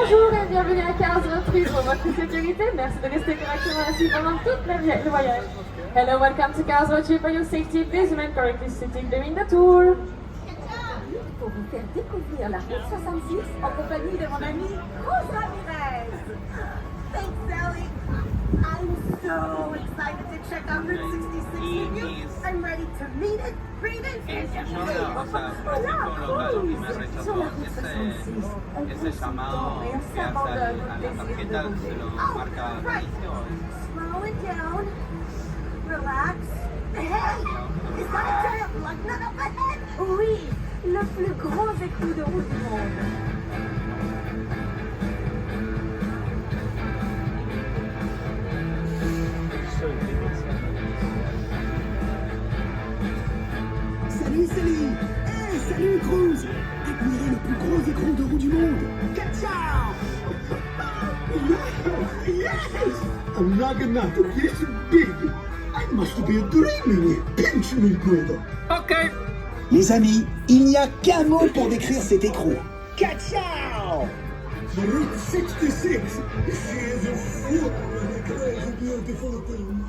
Bonjour et bienvenue à Cars Reprise pour votre sécurité. Merci de rester correctement assis pendant tout le voyage. Hello, welcome to Cars Road Trip. For your safety, please remain correctly sitting during the tour. Pour vous faire découvrir la route 66 en compagnie de mon amie Rose Ramirez. Thanks, Sally. I'm so excited to check out Route 66 with you. I'm ready to meet it, read it, and Hola, Rose. Sur la route 66, on pousse tout le temps et on s'abandonne au plaisir de rouler. Oh, right. Slow it down. Relax. Hey, is that a giant lug nut up ahead? Oui. Le plus grand écrou de route du monde. Salut Céline. Hey, salut Cruz. Admirez le plus gros écran de roue du monde. Ciao. Yes. I'm not gonna forget you big. I must be dreaming. Pinch me good. Okay. Les amis, il n'y a qu'un mot pour décrire cet écrou. Ciao! Route 66. She is a full and crazy beautiful thing.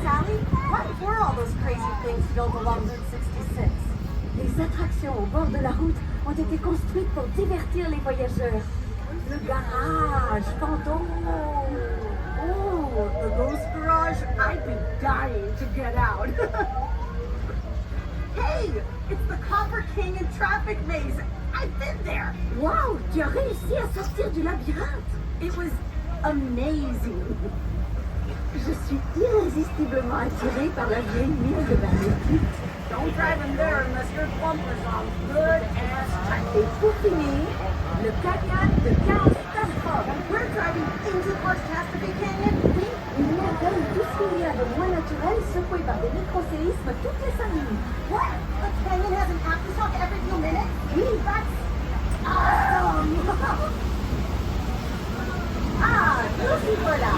Sally, what were all those crazy things built along Route 66? Les attractions au bord de la route ont été construites pour divertir les voyageurs. Le garage fantôme. Oh, the ghost garage. I'd be dying to get out. Hey, it's the Copper King and Traffic Maze. I've been there. Wow, tu as réussi à sortir du labyrinthe. It was amazing. Je suis irrésistiblement attirée par la vieille mine de Vanity. Don't drive in there unless your bumper's on good ass tight. Et pour finir, le caca de 40 Tascom. We're driving into Park's Catastrophe Canyon. Oui, une montagne tout ce qu'il y a de moins naturel secouée par des micro-séismes toutes les 5 minutes. What? The canyon has an aftershock every few minutes? Oui, that's awesome! Ah, nous y voilà!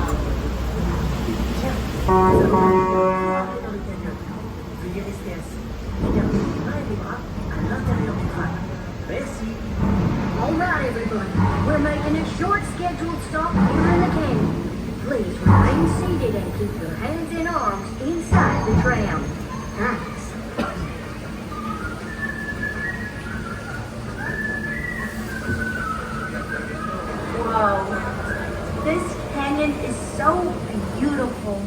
Veuillez rester assis. Gardez les mains et les bras à l'intérieur du train. Merci. All right, everybody. We're making a short scheduled stop here in the canyon. Please remain seated and keep your hands and arms inside the tram. Thanks. Whoa. This canyon is so beautiful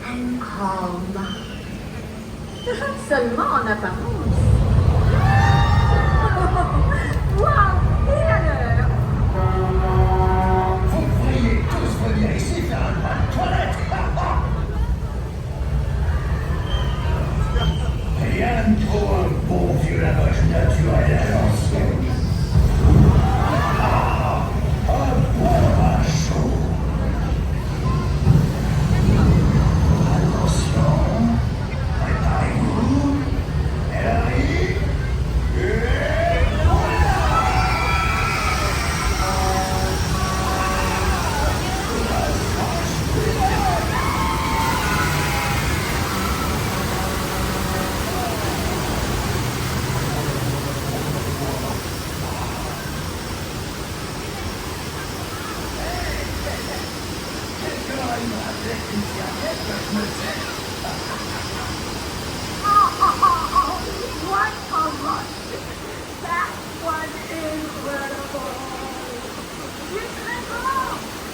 and calm. Seulement en apparence. Wow, et à l'heure. Vous pourriez tous venir ici faire un pas de toilette. Rien de trop un bon vieux lavage naturel à l'ancienne. Un bon bain chaud. Attention, préparez-vous. Elle arrive. Et What a rush! That was incredible!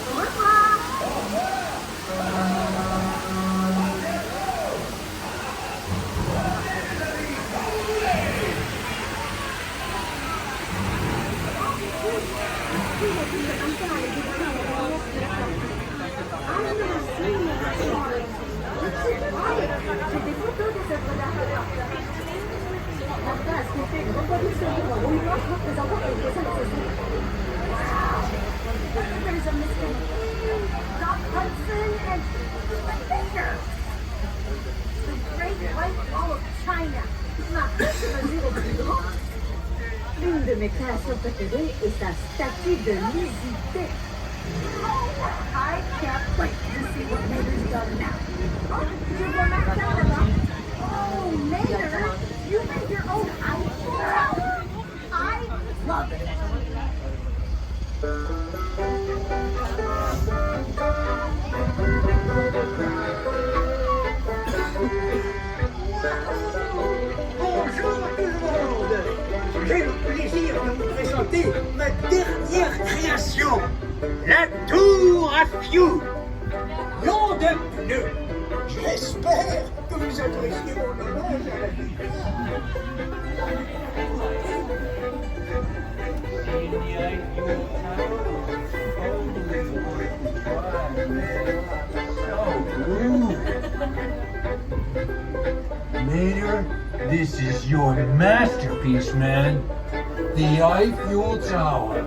Au revoir! J'ai des photos des œuvres d'art. La place qui fait une reproduction du roi Louis représentant quelques saisons. There's a Mr. Doc Hudson and the Baker. The Great White Wall of China. Ma fille se mesure au plus grand. mes créations préférées est sa statue de lucidité. I can't wait to see what Mater's done now. Oh, tu vois ma camera? Oh, Mater, you made your own Eiffel Tower? I love it. Bonjour tout le monde. J'ai le plaisir de vous présenter ma dernière création, la Tour à Few. Nom de pneu. J'espère que vous appréciez mon hommage à la vie. Mater, this is your masterpiece, man. The Eiffel Tower.